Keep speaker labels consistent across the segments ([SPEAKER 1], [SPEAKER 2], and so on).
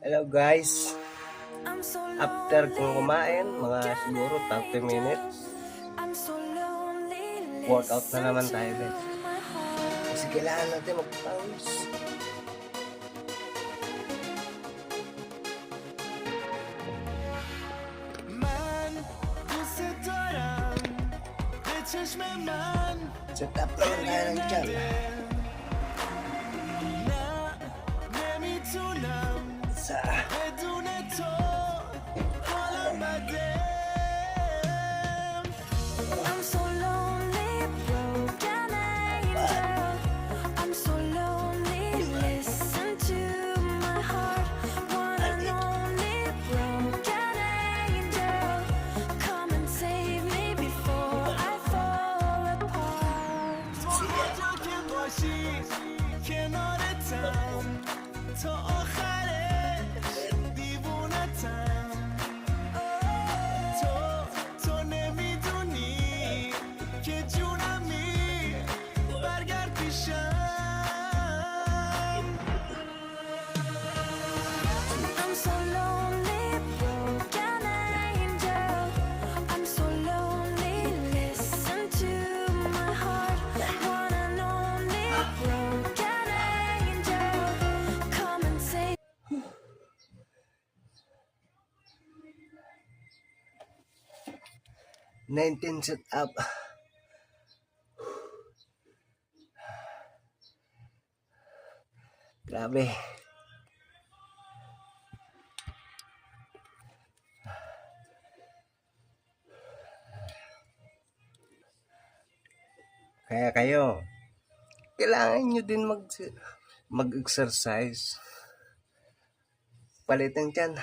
[SPEAKER 1] Hello guys. After kong kumain, mga siguro 30 minutes, workout na naman tayo guys. Kasi kailangan natin magpawis. Set up naman tayo ng tiyan. Sa $19 set up. Grabe. Kaya kayo, kailangan nyo din mag-exercise. Palitan dyan.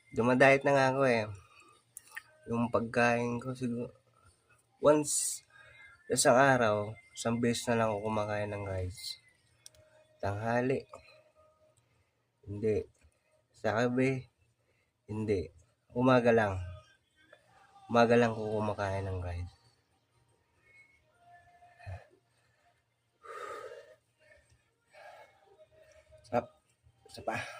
[SPEAKER 1] Dumadayet na nga ako eh. Yung pagkain ko siguro once isang araw, isang beses na lang ako kumakain ng rice. Tanghali, hindi. Sa gabi, hindi. Umaga lang ko kumakain ng rice. Sarap. Isa pa.